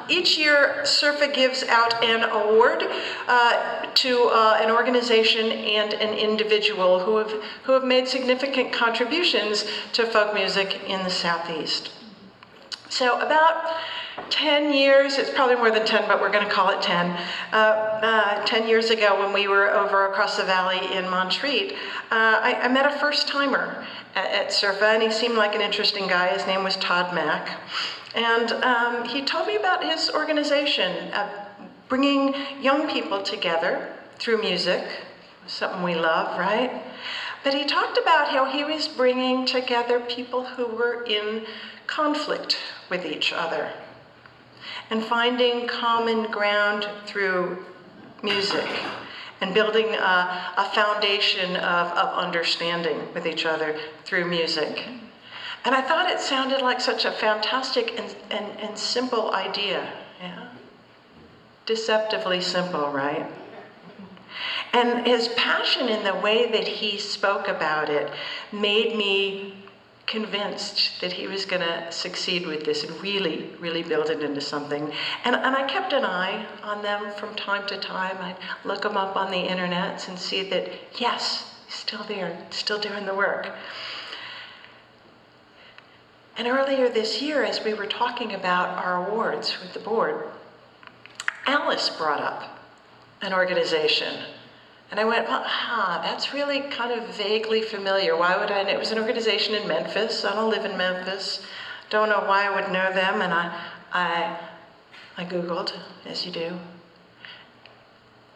Each year, SERFA gives out an award to an organization and an individual who have made significant contributions to folk music in the Southeast. So about 10 years, it's probably more than 10, but we're going to call it 10. 10 years ago when we were over across the valley in Montreat, I met a first-timer at SERFA, and he seemed like an interesting guy. His name was Todd Mack. And he told me about his organization, bringing young people together through music, something we love, right? But he talked about how he was bringing together people who were in conflict with each other and finding common ground through music and building a foundation of understanding with each other through music. And I thought it sounded like such a fantastic and simple idea, yeah? Deceptively simple, right? And his passion in the way that he spoke about it made me convinced that he was gonna succeed with this and really, really build it into something. And I kept an eye on them from time to time. I'd look them up on the internet and see that, yes, he's still there, still doing the work. And earlier this year, as we were talking about our awards with the board, Alice brought up an organization. And I went, well, that's really kind of vaguely familiar. Why would I know? It was an organization in Memphis. I don't live in Memphis. Don't know why I would know them. And I Googled, as you do.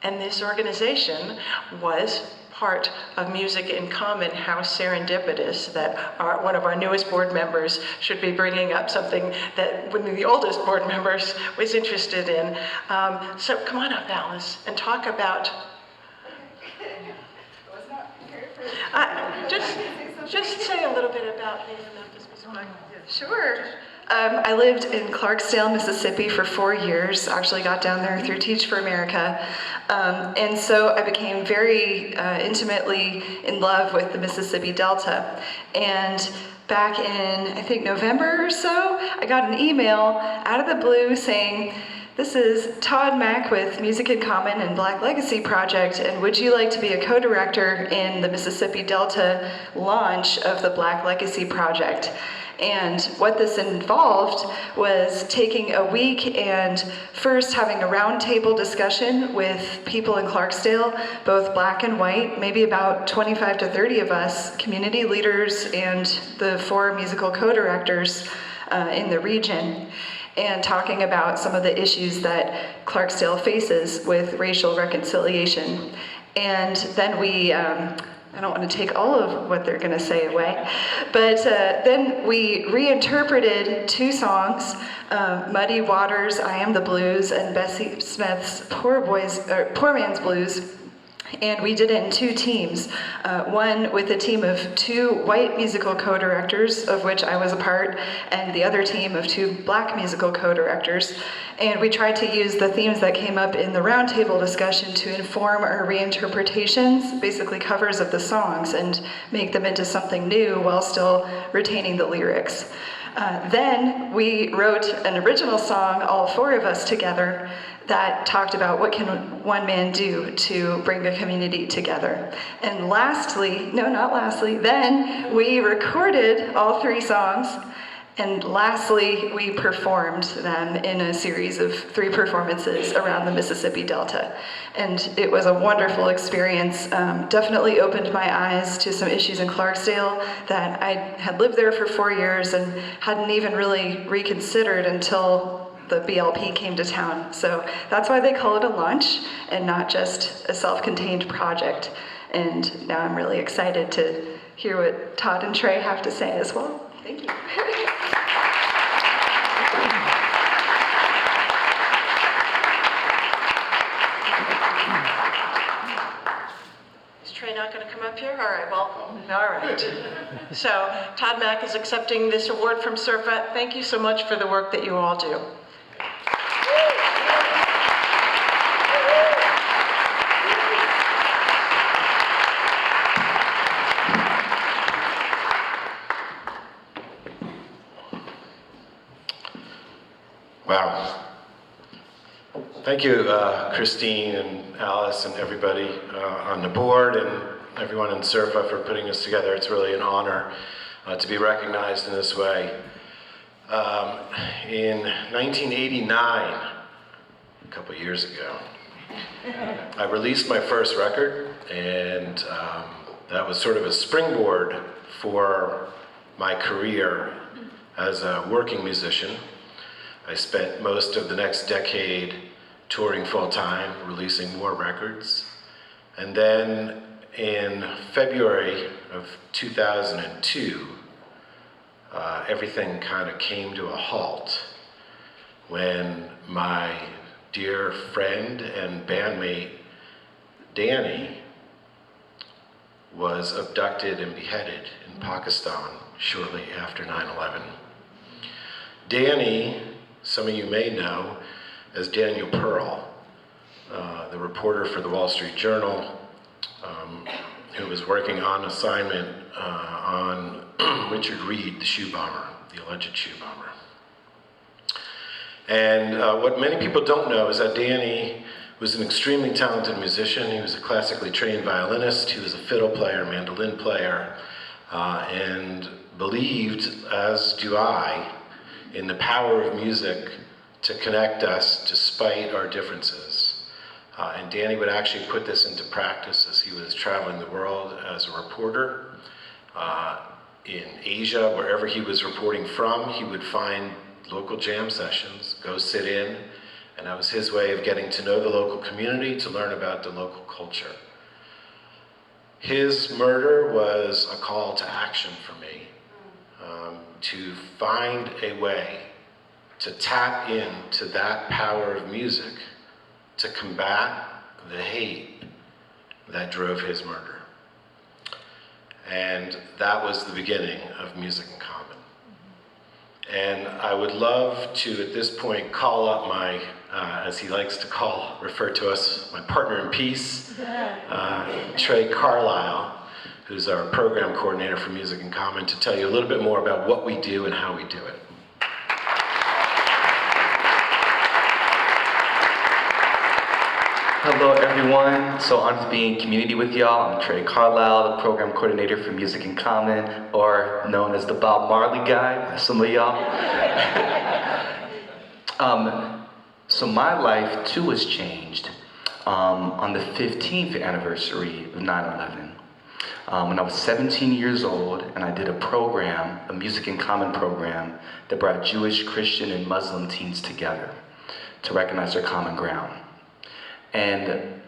And this organization was part of Music in Common. How serendipitous that one of our newest board members should be bringing up something that one of the oldest board members was interested in. So come on up, Alice, and talk about. Just say a little bit about being a Memphis Music. Sure. I lived in Clarksdale, Mississippi for 4 years. Actually got down there through Teach for America. And so I became very intimately in love with the Mississippi Delta. And back in, I think, November or so, I got an email out of the blue saying, "This is Todd Mack with Music in Common and Black Legacy Project, and would you like to be a co-director in the Mississippi Delta launch of the Black Legacy Project?" And what this involved was taking a week and first having a roundtable discussion with people in Clarksdale, both black and white, maybe about 25 to 30 of us, community leaders and the 4 musical co-directors in the region, and talking about some of the issues that Clarksdale faces with racial reconciliation. And then we, I don't want to take all of what they're going to say away, but then we reinterpreted 2 songs, Muddy Waters, I Am the Blues, and Bessie Smith's Poor Man's Blues. And we did it in 2 teams, one with a team of 2 white musical co-directors, of which I was a part, and the other team of 2 black musical co-directors. And we tried to use the themes that came up in the roundtable discussion to inform our reinterpretations, basically covers of the songs, and make them into something new while still retaining the lyrics. Then we wrote an original song, all 4 of us together, that talked about what can one man do to bring a community together. And lastly, no, not lastly, then we recorded all 3 songs, and lastly, we performed them in a series of 3 performances around the Mississippi Delta. And it was a wonderful experience. Definitely opened my eyes to some issues in Clarksdale that I had lived there for 4 years and hadn't even really reconsidered until the BLP came to town. So that's why they call it a launch and not just a self-contained project. And now I'm really excited to hear what Todd and Trey have to say as well. Thank you. Is Trey not going to come up here? All right, well, all right. So Todd Mack is accepting this award from SERFA. Thank you so much for the work that you all do. Wow. Thank you, Christine and Alice and everybody on the board and everyone in SERFA for putting this together. It's really an honor to be recognized in this way. In 1989, a couple years ago, I released my first record, and that was sort of a springboard for my career as a working musician. I spent most of the next decade touring full-time, releasing more records. And then in February of 2002, everything kind of came to a halt when my dear friend and bandmate, Danny, was abducted and beheaded in Pakistan shortly after 9/11. Danny, some of you may know as Daniel Pearl, the reporter for the Wall Street Journal, who was working on assignment on Richard Reed, the shoe bomber, the alleged shoe bomber. And what many people don't know is that Danny was an extremely talented musician. He was a classically trained violinist. He was a fiddle player, mandolin player, and believed, as do I, in the power of music to connect us despite our differences. And Danny would actually put this into practice as he was traveling the world as a reporter. In Asia, wherever he was reporting from, he would find local jam sessions, go sit in, and that was his way of getting to know the local community, to learn about the local culture. His murder was a call to action for me, to find a way to tap into that power of music to combat the hate that drove his murder. And that was the beginning of Music in Common. And I would love to, at this point, call up my, as he likes to refer to us, my partner in peace, Trey Carlisle, who's our program coordinator for Music in Common, to tell you a little bit more about what we do and how we do it. Hello everyone, so honored to be in community with y'all. I'm Trey Carlisle, the program coordinator for Music in Common, or known as the Bob Marley guy by some of y'all. So my life too was changed on the 15th anniversary of 9/11. When I was 17 years old, and I did a program, a Music in Common program, that brought Jewish, Christian, and Muslim teens together to recognize their common ground. And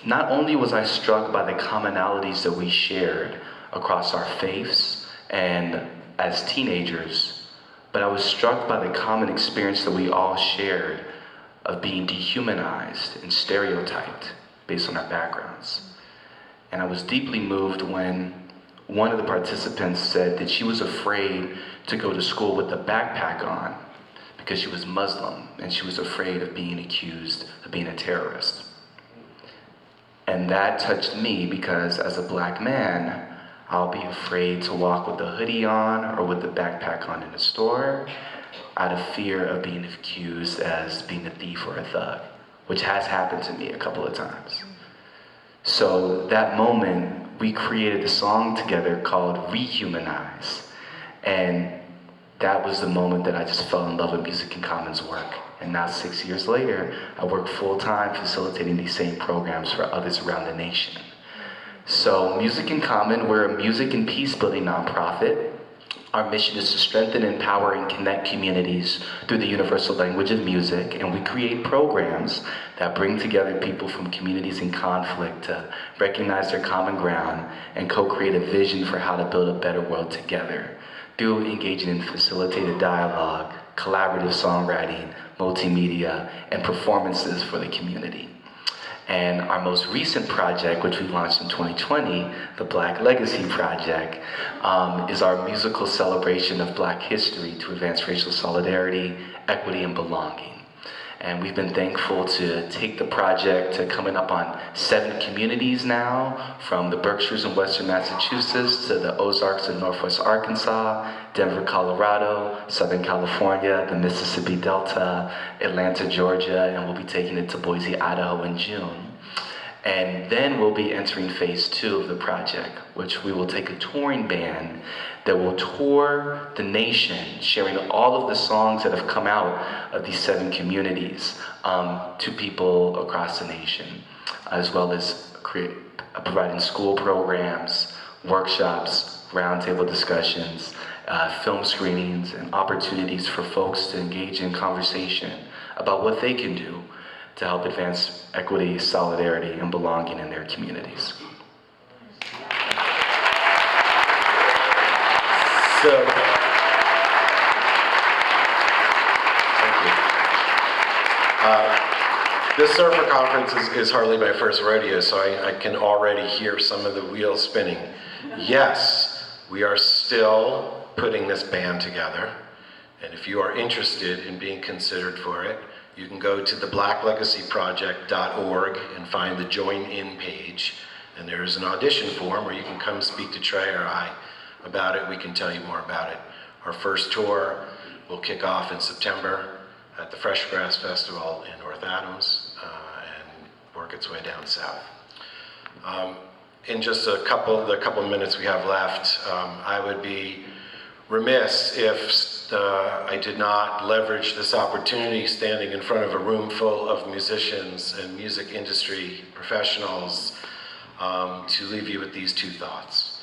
not only was I struck by the commonalities that we shared across our faiths and as teenagers, but I was struck by the common experience that we all shared of being dehumanized and stereotyped based on our backgrounds. And I was deeply moved when one of the participants said that she was afraid to go to school with a backpack on because she was Muslim and she was afraid of being accused of being a terrorist. And that touched me because as a black man, I'll be afraid to walk with a hoodie on or with a backpack on in the store out of fear of being accused as being a thief or a thug, which has happened to me a couple of times. So that moment, we created a song together called Rehumanize. And that was the moment that I just fell in love with Music in Common's work. And now 6 years later, I work full-time facilitating these same programs for others around the nation. So Music in Common, we're a music and peace-building nonprofit. Our mission is to strengthen, empower, and connect communities through the universal language of music, and we create programs that bring together people from communities in conflict to recognize their common ground and co-create a vision for how to build a better world together through engaging in facilitated dialogue, collaborative songwriting, multimedia, and performances for the community. And our most recent project, which we launched in 2020, the Black Legacy Project, is our musical celebration of Black history to advance racial solidarity, equity, and belonging. And we've been thankful to take the project to coming up on 7 communities now, from the Berkshires in Western Massachusetts to the Ozarks in Northwest Arkansas, Denver, Colorado, Southern California, the Mississippi Delta, Atlanta, Georgia, and we'll be taking it to Boise, Idaho in June. And then we'll be entering phase 2 of the project, which we will take a touring band that will tour the nation, sharing all of the songs that have come out of these 7 communities to people across the nation, as well as providing school programs, workshops, roundtable discussions, film screenings, and opportunities for folks to engage in conversation about what they can do to help advance equity, solidarity, and belonging in their communities. So, thank you. This SERFA conference is hardly my first rodeo, so I can already hear some of the wheels spinning. Yes, we are still putting this band together, and if you are interested in being considered for it, you can go to theblacklegacyproject.org and find the Join In page, and there's an audition form where you can come speak to Trey or I about it. We can tell you more about it. Our first tour will kick off in September at the Fresh Grass Festival in North Adams and work its way down south. In just the couple minutes we have left, I would be remiss if I did not leverage this opportunity standing in front of a room full of musicians and music industry professionals to leave you with these 2 thoughts.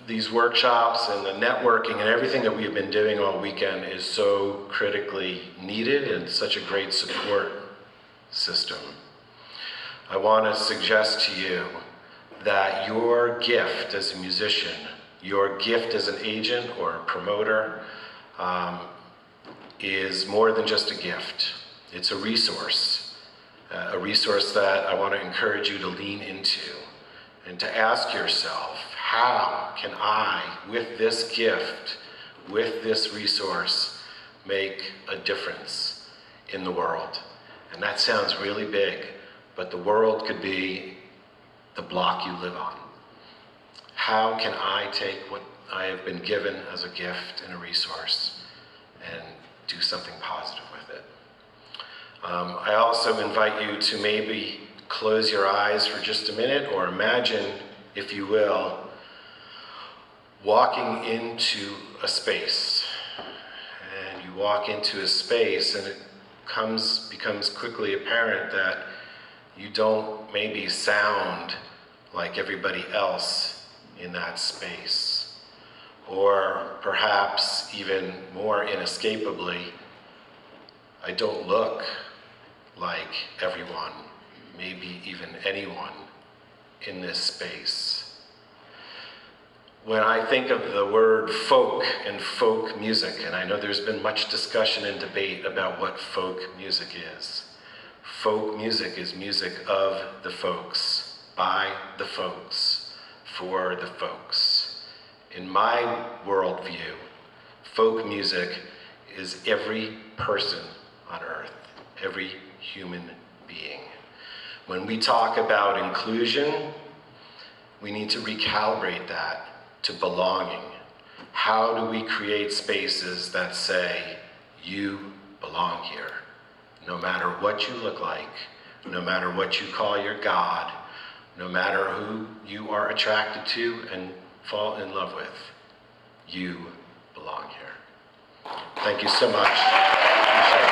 These workshops and the networking and everything that we have been doing all weekend is so critically needed and such a great support system. I want to suggest to you that your gift as a musician, your gift as an agent or a promoter is more than just a gift. It's a resource that I want to encourage you to lean into and to ask yourself, how can I, with this gift, with this resource, make a difference in the world? And that sounds really big, but the world could be the block you live on. How can I take what I have been given as a gift and a resource and do something positive with it? I also invite you to maybe close your eyes for just a minute, or imagine, if you will, walking into a space. And you walk into a space and it becomes quickly apparent that you don't maybe sound like everybody else in that space. Or perhaps even more inescapably, I don't look like everyone, maybe even anyone in this space. When I think of the word folk and folk music, and I know there's been much discussion and debate about what folk music is. Folk music is music of the folks, by the folks, for the folks. In my worldview, folk music is every person on earth, every human being. When we talk about inclusion, we need to recalibrate that to belonging. How do we create spaces that say, you belong here? No matter what you look like, no matter what you call your God, no matter who you are attracted to and fall in love with, you belong here. Thank you so much. Appreciate it.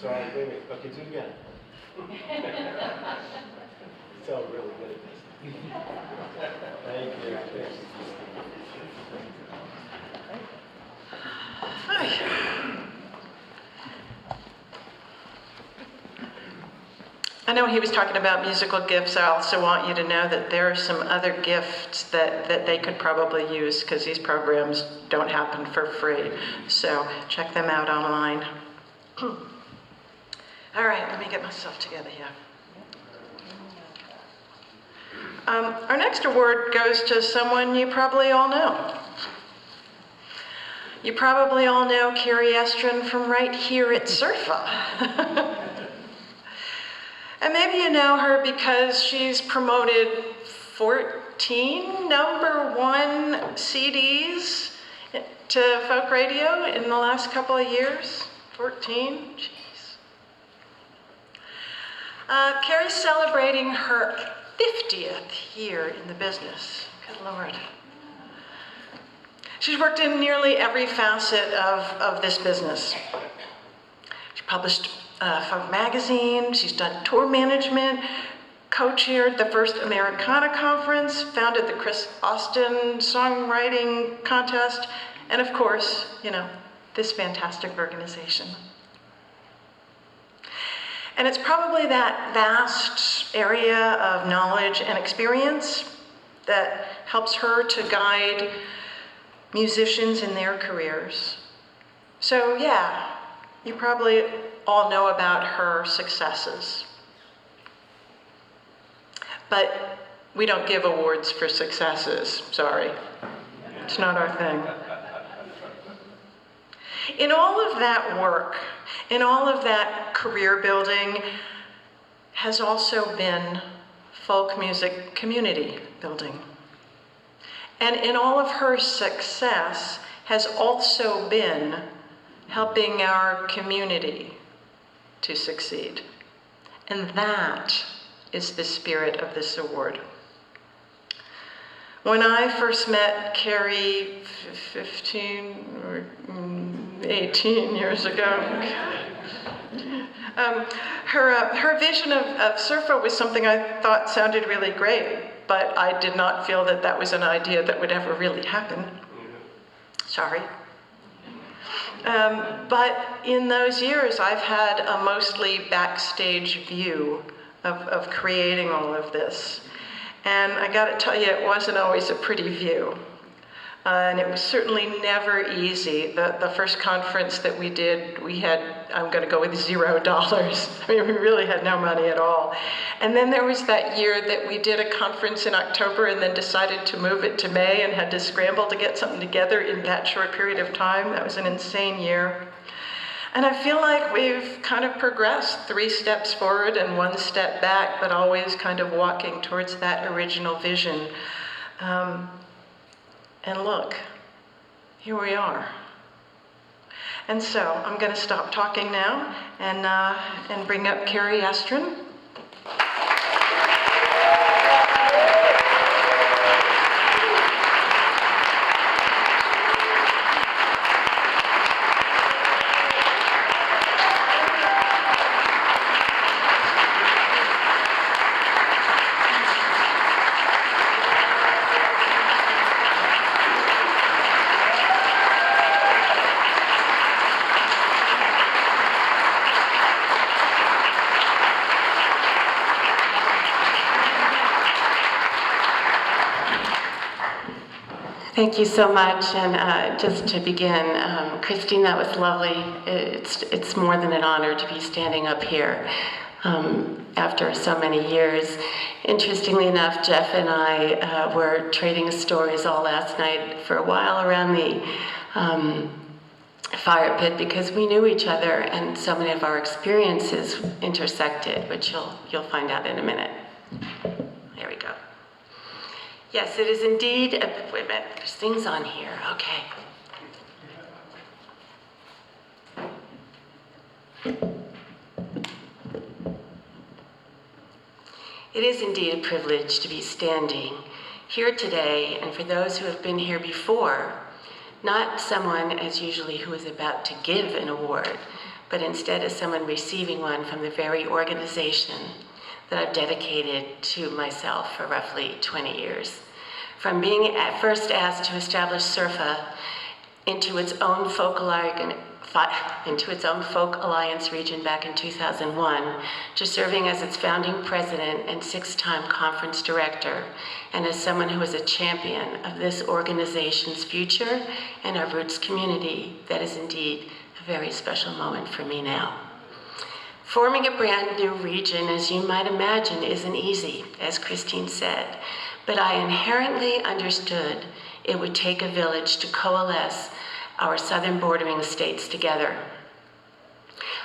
Sorry, wait. Okay, do it again. Sound really good at this. Thank you. Hi. I know he was talking about musical gifts. I also want you to know that there are some other gifts that they could probably use, because these programs don't happen for free. So check them out online. All right, let me get myself together here. Our next award goes to someone you probably all know. You probably all know Kari Estrin from right here at SERFA. And maybe you know her because she's promoted 14 #1 CDs to folk radio in the last couple of years. 14, jeez. Kari's celebrating her 50th year in the business. Good Lord. She's worked in nearly every facet of this business. She published folk magazine, she's done tour management, co-chaired the first Americana conference, founded the Chris Austin songwriting contest, and of course, you know, this fantastic organization. And it's probably that vast area of knowledge and experience that helps her to guide musicians in their careers. So yeah, you probably all know about her successes. But we don't give awards for successes, sorry. It's not our thing. In all of that work, in all of that career building, has also been folk music community building. And in all of her success has also been helping our community to succeed. And that is the spirit of this award. When I first met Kari 15 or 18 years ago, her vision of SERFA was something I thought sounded really great, but I did not feel that that was an idea that would ever really happen. Sorry. But in those years, I've had a mostly backstage view of creating all of this. And I gotta tell you, it wasn't always a pretty view. And it was certainly never easy. The first conference that we did, we had, I'm gonna go with $0. I mean, we really had no money at all. And then there was that year that we did a conference in October and then decided to move it to May and had to scramble to get something together in that short period of time. That was an insane year. And I feel like we've kind of progressed 3 steps forward and 1 step back, but always kind of walking towards that original vision. And look, here we are. And so I'm going to stop talking now and bring up Kari Estrin. Thank you so much, and just to begin, Christine, that was lovely. It's more than an honor to be standing up here after so many years. Interestingly enough, Jeff and I were trading stories all last night for a while around the fire pit because we knew each other and so many of our experiences intersected, which you'll find out in a minute. There we go. Yes, it is indeed, wait a minute, there's things on here, okay. It is indeed a privilege to be standing here today, and for those who have been here before, not someone as usually who is about to give an award, but instead as someone receiving one from the very organization that I've dedicated to myself for roughly 20 years. From being at first asked to establish SERFA into its own folk into its own Folk Alliance region back in 2001, to serving as its founding president and 6-time conference director, and as someone who is a champion of this organization's future and our roots community. That is indeed a very special moment for me now. Forming a brand new region, as you might imagine, isn't easy, as Christine said, but I inherently understood it would take a village to coalesce our southern bordering states together.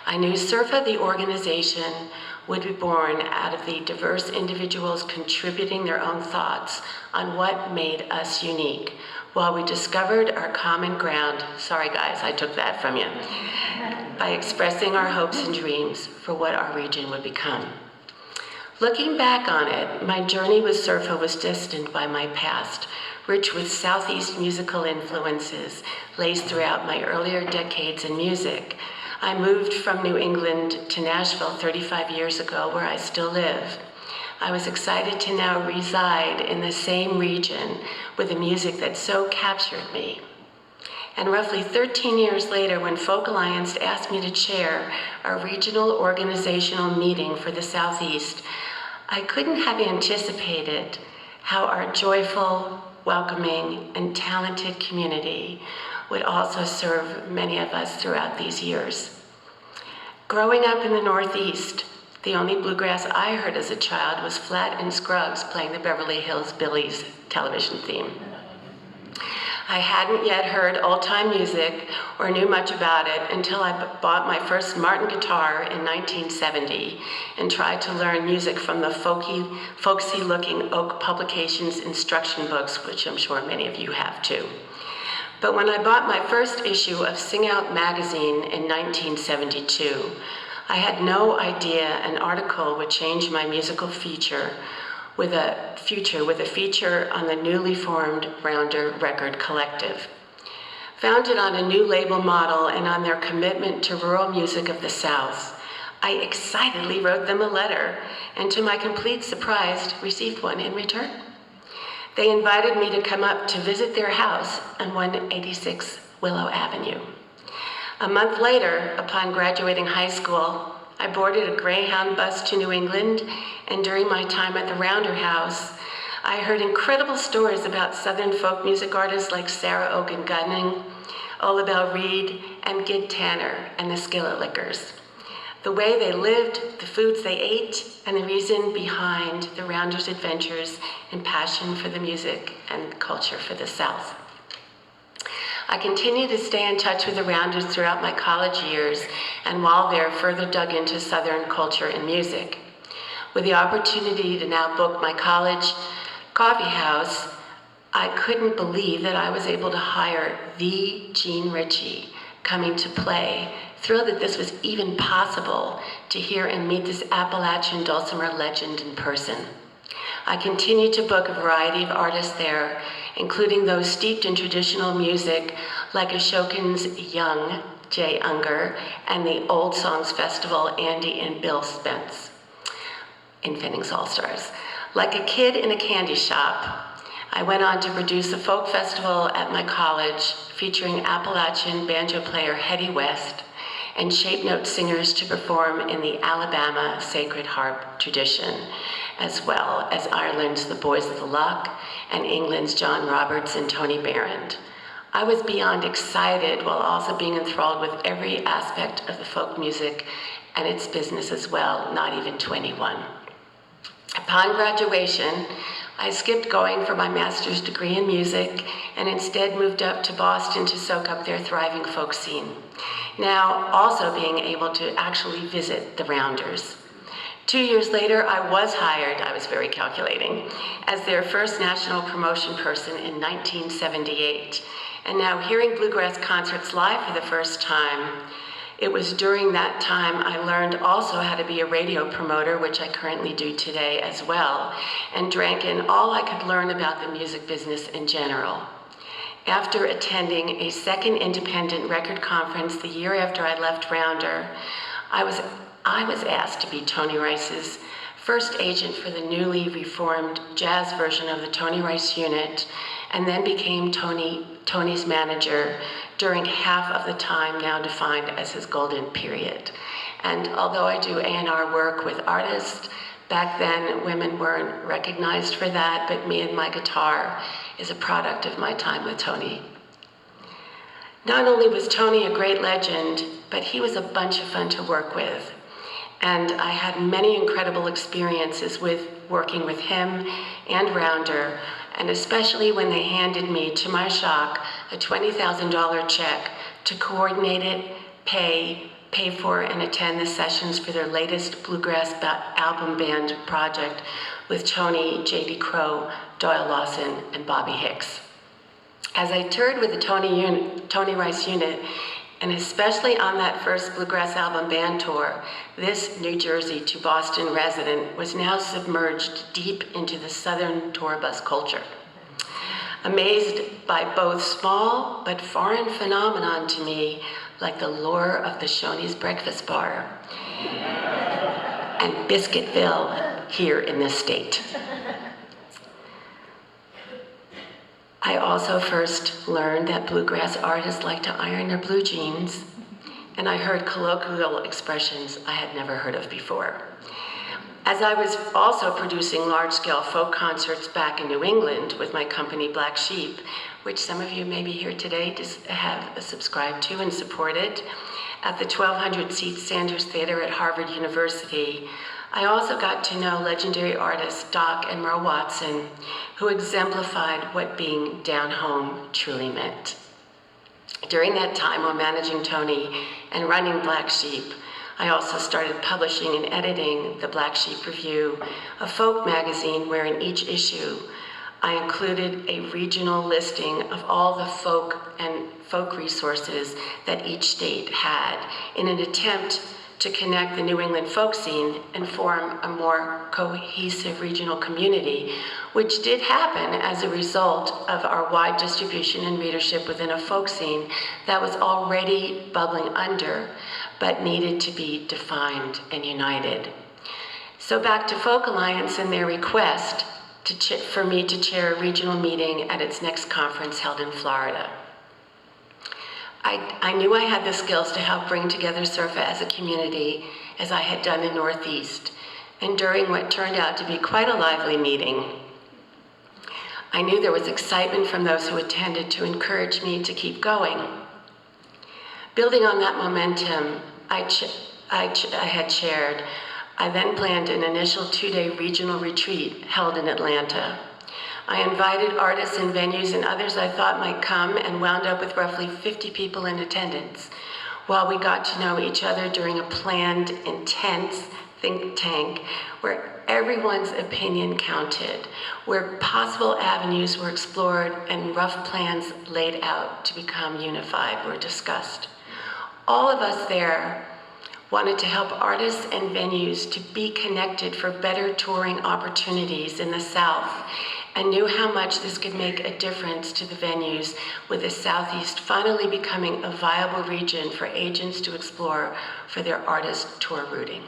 I knew SERFA, the organization, would be born out of the diverse individuals contributing their own thoughts on what made us unique, while we discovered our common ground, sorry guys, I took that from you, by expressing our hopes and dreams for what our region would become. Looking back on it, my journey with SERFA was destined by my past, rich with Southeast musical influences laced throughout my earlier decades in music. I moved from New England to Nashville 35 years ago, where I still live. I was excited to now reside in the same region with the music that so captured me. And roughly 13 years later, when Folk Alliance asked me to chair our regional organizational meeting for the Southeast, I couldn't have anticipated how our joyful, welcoming, and talented community would also serve many of us throughout these years. Growing up in the Northeast, the only bluegrass I heard as a child was Flat and Scruggs playing the Beverly Hills Billies television theme. I hadn't yet heard old-time music or knew much about it until I bought my first Martin guitar in 1970 and tried to learn music from the folksy-looking Oak Publications instruction books, which I'm sure many of you have too. But when I bought my first issue of Sing Out magazine in 1972, I had no idea an article would change my musical future with a feature on the newly formed Rounder Record Collective. Founded on a new label model and on their commitment to rural music of the South, I excitedly wrote them a letter, and to my complete surprise, received one in return. They invited me to come up to visit their house on 186 Willow Avenue. A month later, upon graduating high school, I boarded a Greyhound bus to New England, and during my time at the Rounder House, I heard incredible stories about Southern folk music artists like Sarah Ogan Gunning, Ola Belle Reed, and Gid Tanner and the Skillet Lickers. The way they lived, the foods they ate, and the reason behind the Rounders' adventures and passion for the music and culture for the South. I continued to stay in touch with the Rounders throughout my college years, and while there, further dug into Southern culture and music. With the opportunity to now book my college coffee house, I couldn't believe that I was able to hire the Gene Ritchie coming to play. Thrilled that this was even possible to hear and meet this Appalachian dulcimer legend in person. I continued to book a variety of artists there, including those steeped in traditional music like Ashokan's Young, Jay Unger, and the Old Songs Festival, Andy and Bill Spence in Finnings All-Stars. Like a kid in a candy shop, I went on to produce a folk festival at my college featuring Appalachian banjo player Hetty West and shape note singers to perform in the Alabama sacred harp tradition, as well as Ireland's The Boys of the Loch and England's John Roberts and Tony Barrand. I was beyond excited while also being enthralled with every aspect of the folk music and its business as well, not even 21. Upon graduation, I skipped going for my master's degree in music and instead moved up to Boston to soak up their thriving folk scene. Now also being able to actually visit the Rounders. 2 years later, I was hired, I was very calculating, as their first national promotion person in 1978. And now hearing bluegrass concerts live for the first time, it was during that time I learned also how to be a radio promoter, which I currently do today as well, and drank in all I could learn about the music business in general. After attending a second independent record conference the year after I left Rounder, I was asked to be Tony Rice's first agent for the newly reformed jazz version of the Tony Rice unit, and then became Tony's manager during half of the time now defined as his golden period. And although I do A&R work with artists, back then women weren't recognized for that, but me and my guitar is a product of my time with Tony. Not only was Tony a great legend, but he was a bunch of fun to work with. And I had many incredible experiences with working with him and Rounder, and especially when they handed me, to my shock, a $20,000 check to coordinate it, pay for, and attend the sessions for their latest bluegrass album band project with Tony, J.D. Crowe, Doyle Lawson, and Bobby Hicks. As I toured with the Tony Rice unit, and especially on that first bluegrass album band tour, this New Jersey to Boston resident was now submerged deep into the Southern tour bus culture. Amazed by both small but foreign phenomenon to me, like the lure of the Shoney's Breakfast Bar and Biscuitville here in this state. I also first learned that bluegrass artists like to iron their blue jeans, and I heard colloquial expressions I had never heard of before. As I was also producing large-scale folk concerts back in New England with my company Black Sheep, which some of you maybe here today have subscribed to and supported, at the 1,200-seat Sanders Theater at Harvard University, I also got to know legendary artists Doc and Merle Watson, who exemplified what being down home truly meant. During that time, while managing Tony and running Black Sheep, I also started publishing and editing the Black Sheep Review, a folk magazine where in each issue I included a regional listing of all the folk resources that each state had in an attempt to connect the New England folk scene and form a more cohesive regional community, which did happen as a result of our wide distribution and readership within a folk scene that was already bubbling under, but needed to be defined and united. So back to Folk Alliance and their request for me to chair a regional meeting at its next conference held in Florida. I knew I had the skills to help bring together SERFA as a community, as I had done in Northeast, and during what turned out to be quite a lively meeting, I knew there was excitement from those who attended to encourage me to keep going. Building on that momentum I had shared, I then planned an initial 2-day regional retreat held in Atlanta. I invited artists and venues and others I thought might come and wound up with roughly 50 people in attendance, while we got to know each other during a planned, intense think tank where everyone's opinion counted, where possible avenues were explored and rough plans laid out to become unified were discussed. All of us there wanted to help artists and venues to be connected for better touring opportunities in the South, and knew how much this could make a difference to the venues, with the Southeast finally becoming a viable region for agents to explore for their artist tour routing.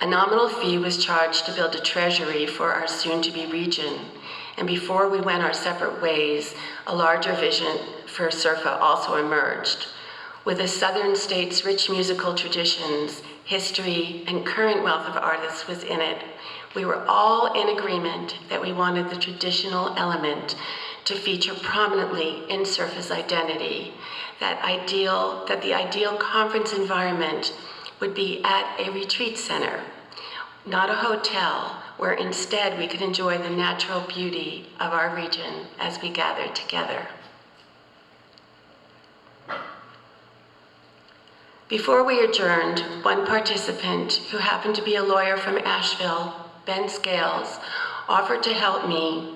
A nominal fee was charged to build a treasury for our soon-to-be region, and before we went our separate ways, a larger vision for SERFA also emerged. With the Southern state's rich musical traditions, history, and current wealth of artists within it, we were all in agreement that we wanted the traditional element to feature prominently in SERFA's identity, that the ideal conference environment would be at a retreat center, not a hotel, where instead we could enjoy the natural beauty of our region as we gathered together. Before we adjourned, one participant, who happened to be a lawyer from Asheville, Ben Scales, offered to help me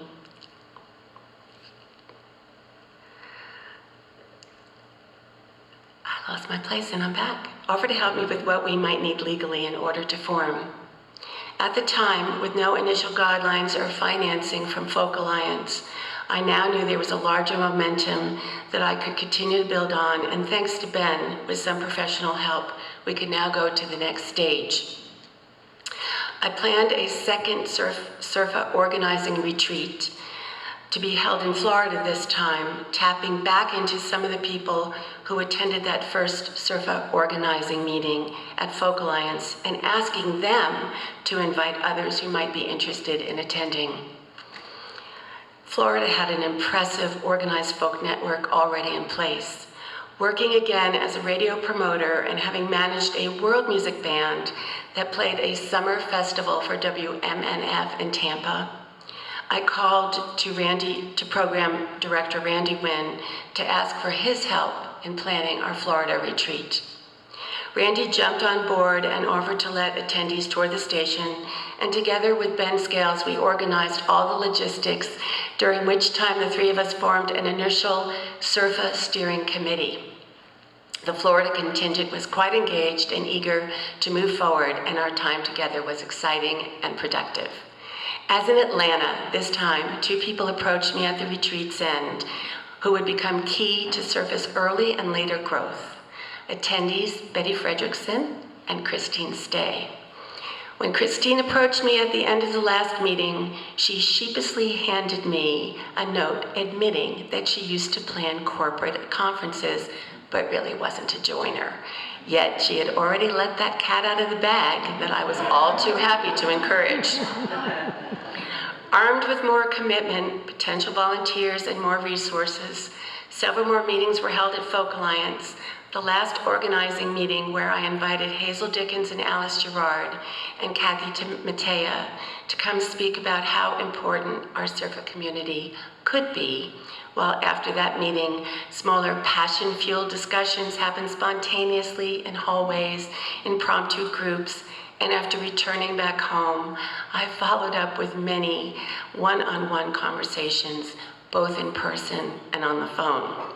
I lost my place and I'm back. Offered to help me with what we might need legally in order to form. At the time, with no initial guidelines or financing from Folk Alliance, I now knew there was a larger momentum that I could continue to build on, and thanks to Ben, with some professional help, we could now go to the next stage. I planned a second SERFA organizing retreat to be held in Florida this time, tapping back into some of the people who attended that first SERFA organizing meeting at Folk Alliance and asking them to invite others who might be interested in attending. Florida had an impressive organized folk network already in place. Working again as a radio promoter and having managed a world music band that played a summer festival for WMNF in Tampa, I called to program director Randy Wynn to ask for his help in planning our Florida retreat. Randy jumped on board and offered to let attendees tour the station, and together with Ben Scales, we organized all the logistics, during which time the three of us formed an initial SERFA steering committee. The Florida contingent was quite engaged and eager to move forward, and our time together was exciting and productive. As in Atlanta, this time, two people approached me at the retreat's end who would become key to SERFA's early and later growth. Attendees Betty Fredrickson and Christine Stay. When Christine approached me at the end of the last meeting, she sheepishly handed me a note admitting that she used to plan corporate conferences, but really wasn't a joiner. Yet she had already let that cat out of the bag that I was all too happy to encourage. Armed with more commitment, potential volunteers, and more resources, several more meetings were held at Folk Alliance. The last organizing meeting, where I invited Hazel Dickens and Alice Gerard and Kathy Matea to come speak about how important our SERFA community could be, while after that meeting, smaller passion-fueled discussions happened spontaneously in hallways, impromptu groups, and after returning back home, I followed up with many one-on-one conversations, both in person and on the phone.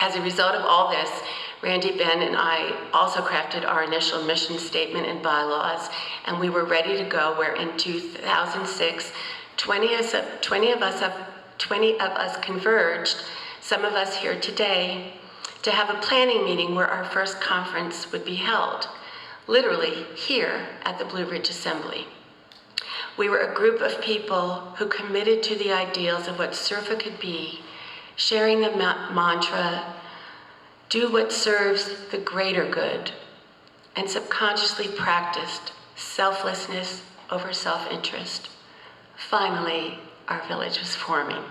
As a result of all this, Randy, Ben, and I also crafted our initial mission statement and bylaws, and we were ready to go, where in 2006, 20 of us converged, some of us here today, to have a planning meeting where our first conference would be held, literally here at the Blue Ridge Assembly. We were a group of people who committed to the ideals of what SERFA could be, sharing the mantra, do what serves the greater good, and subconsciously practiced selflessness over self-interest. Finally, our village was forming.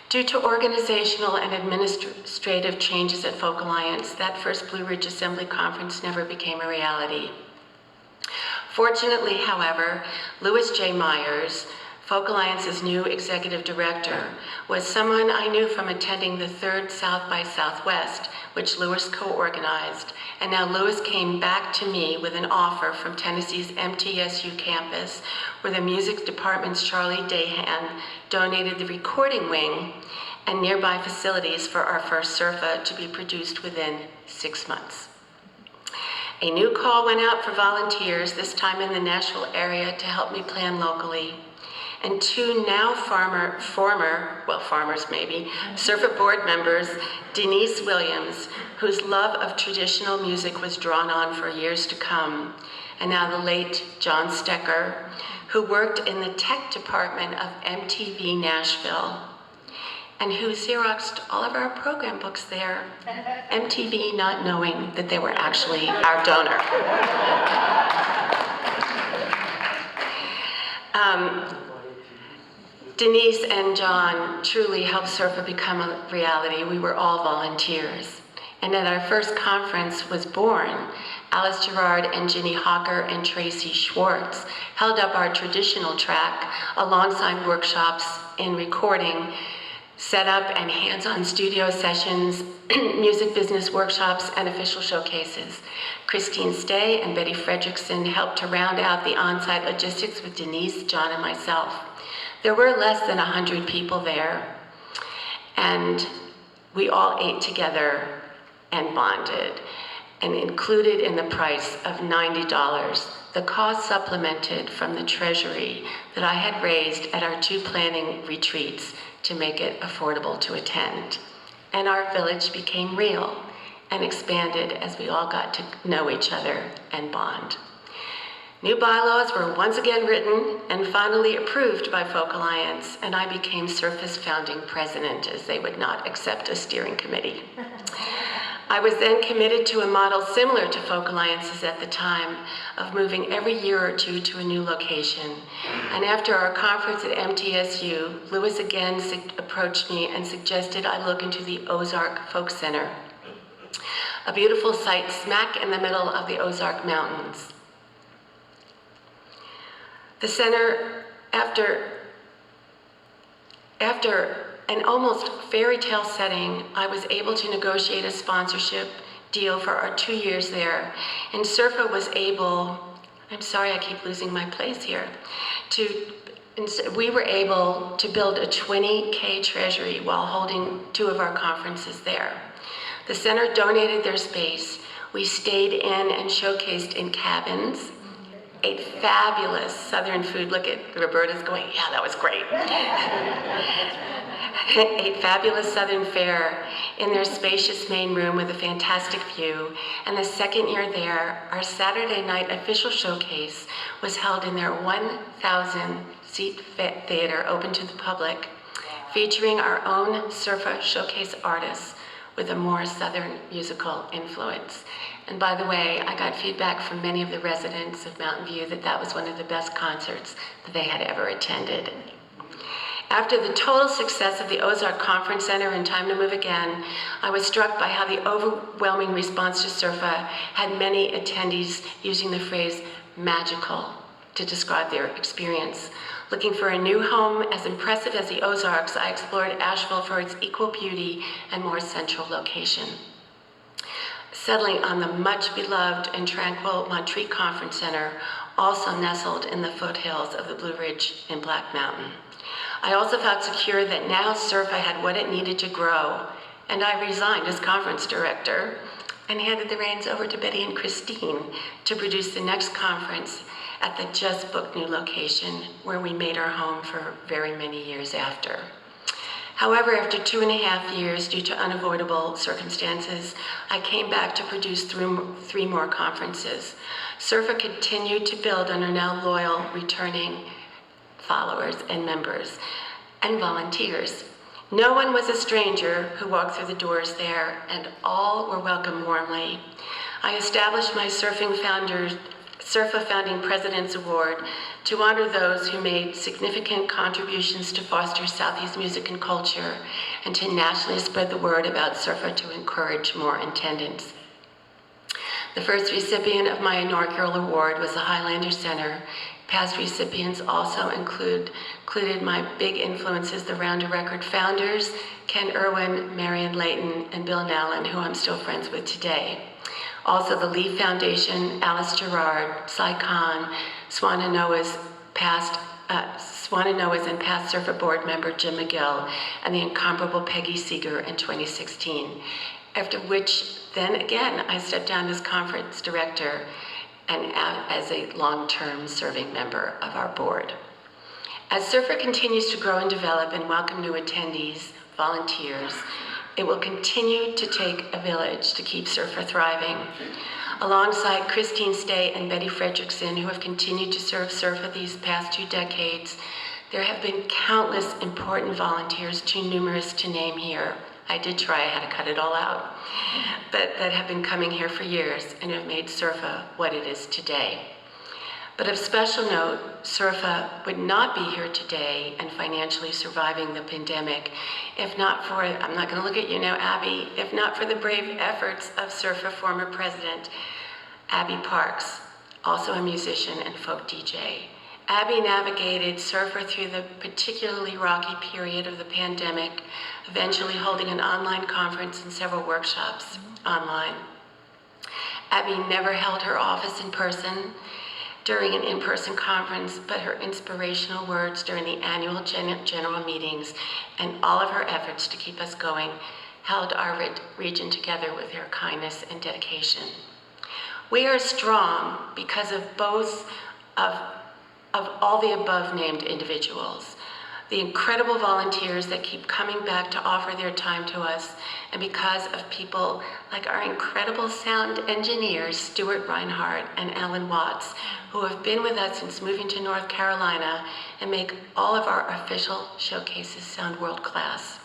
Due to organizational and administrative changes at Folk Alliance, that first Blue Ridge Assembly Conference never became a reality. Fortunately, however, Louis J. Myers, Folk Alliance's new executive director, was someone I knew from attending the third South by Southwest, which Louis co-organized, and now Louis came back to me with an offer from Tennessee's MTSU campus, where the music department's Charlie Dahan donated the recording wing and nearby facilities for our first SERFA to be produced within 6 months. A new call went out for volunteers, this time in the Nashville area, to help me plan locally. And two now farmers maybe, SERFA board members, Denise Williams, whose love of traditional music was drawn on for years to come, and now the late John Stecker, who worked in the tech department of MTV Nashville, and who Xeroxed all of our program books there, MTV not knowing that they were actually our donor. Denise and John truly helped SERFA become a reality. We were all volunteers. And at our first conference was born, Alice Gerard and Ginny Hawker and Tracy Schwartz held up our traditional track alongside workshops in recording, setup and hands-on studio sessions, music business workshops, and official showcases. Christine Stay and Betty Fredrickson helped to round out the on-site logistics with Denise, John, and myself. There were less than 100 people there, and we all ate together and bonded. And included in the price of $90, the cost supplemented from the treasury that I had raised at our 2 planning retreats to make it affordable to attend. And our village became real and expanded as we all got to know each other and bond. New bylaws were once again written and finally approved by Folk Alliance, and I became SERFA's founding president, as they would not accept a steering committee. I was then committed to a model similar to Folk Alliance's at the time of moving every year or two to a new location. And after our conference at MTSU, Lewis again approached me and suggested I look into the Ozark Folk Center, a beautiful site smack in the middle of the Ozark Mountains. The center, after an almost fairy tale setting, I was able to negotiate a sponsorship deal for our 2 years there. And SERFA was able, I'm sorry I keep losing my place here, we were able to build a 20K treasury while holding 2 of our conferences there. The center donated their space. We stayed in and showcased in cabins, ate fabulous Southern food. Look at Roberta's going, yeah, that was great. Ate fabulous Southern fare in their spacious main room with a fantastic view. And the second year there, our Saturday night official showcase was held in their 1,000-seat theater open to the public, featuring our own SERFA showcase artists with a more Southern musical influence. And by the way, I got feedback from many of the residents of Mountain View that that was one of the best concerts that they had ever attended. After the total success of the Ozark Conference Center and Time to Move Again, I was struck by how the overwhelming response to SERFA had many attendees using the phrase magical to describe their experience. Looking for a new home as impressive as the Ozarks, I explored Asheville for its equal beauty and more central location. Settling on the much-beloved and tranquil Montreat Conference Center, also nestled in the foothills of the Blue Ridge in Black Mountain. I also felt secure that now SERFA had what it needed to grow, and I resigned as conference director and handed the reins over to Betty and Christine to produce the next conference at the just-booked new location where we made our home for very many years after. However, after 2.5 years, due to unavoidable circumstances, I came back to produce 3 more conferences. SERFA continued to build on our now loyal, returning followers and members and volunteers. No one was a stranger who walked through the doors there, and all were welcomed warmly. I established my SERFA Founding President's Award to honor those who made significant contributions to foster Southeast music and culture and to nationally spread the word about SERFA to encourage more attendance. The first recipient of my inaugural award was the Highlander Center. Past recipients also included my big influences, the Rounder Record founders, Ken Irwin, Marion Layton, and Bill Nallen, who I'm still friends with today. Also the Lee Foundation, Alice Gerard, Cy Khan, Swananoa's and past SERFA board member Jim McGill, and the incomparable Peggy Seeger in 2016. After which, then again, I stepped down as conference director and as a long-term serving member of our board. As SERFA continues to grow and develop and welcome new attendees, volunteers, it will continue to take a village to keep SERFA thriving. Alongside Christine Stay and Betty Fredrickson, who have continued to serve SERFA these past 2 decades, there have been countless important volunteers, too numerous to name here. I did try, I had to cut it all out, but that have been coming here for years and have made SERFA what it is today. But of special note, SERFA would not be here today and financially surviving the pandemic if not for, I'm not gonna look at you now, Abby, if not for the brave efforts of SERFA former president, Abby Parks, also a musician and folk DJ. Abby navigated SERFA through the particularly rocky period of the pandemic, eventually holding an online conference and several workshops online. Abby never held her office in person during an in-person conference, but her inspirational words during the annual general meetings and all of her efforts to keep us going held our region together with her kindness and dedication. We are strong because of both of all the above named individuals. the incredible volunteers that keep coming back to offer their time to us, and because of people like our incredible sound engineers, Stuart Reinhardt and Alan Watts, who have been with us since moving to North Carolina and make all of our official showcases sound world class.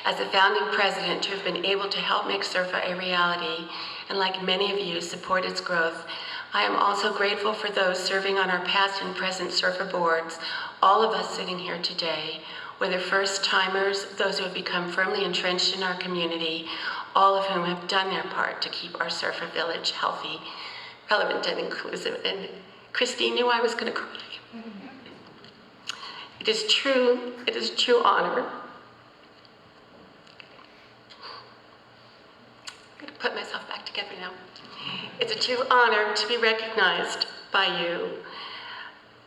As the founding president, to have been able to help make SERFA a reality, and like many of you, support its growth, I am also grateful for those serving on our past and present SERFA boards, all of us sitting here today, whether first-timers, those who have become firmly entrenched in our community, all of whom have done their part to keep our SERFA village healthy, relevant, and inclusive. And Christine knew I was going to cry. It is true honor. I'm going to put myself back together now. It's a true honor to be recognized by you,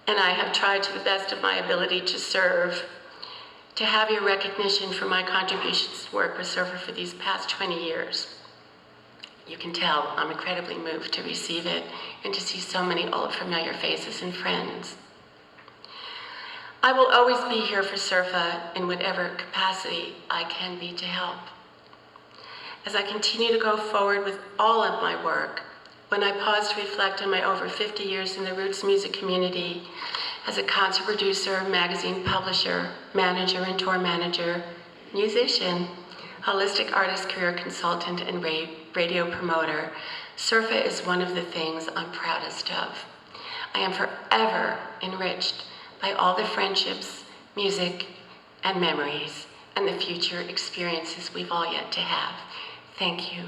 and I have tried to the best of my ability to serve, to have your recognition for my contributions to work with SERFA for these past 20 years. You can tell I'm incredibly moved to receive it and to see so many old familiar faces and friends. I will always be here for SERFA in whatever capacity I can be to help. As I continue to go forward with all of my work, when I pause to reflect on my over 50 years in the roots music community, as a concert producer, magazine publisher, manager and tour manager, musician, holistic artist career consultant, and radio promoter, SERFA is one of the things I'm proudest of. I am forever enriched by all the friendships, music, and memories, and the future experiences we've all yet to have. Thank you.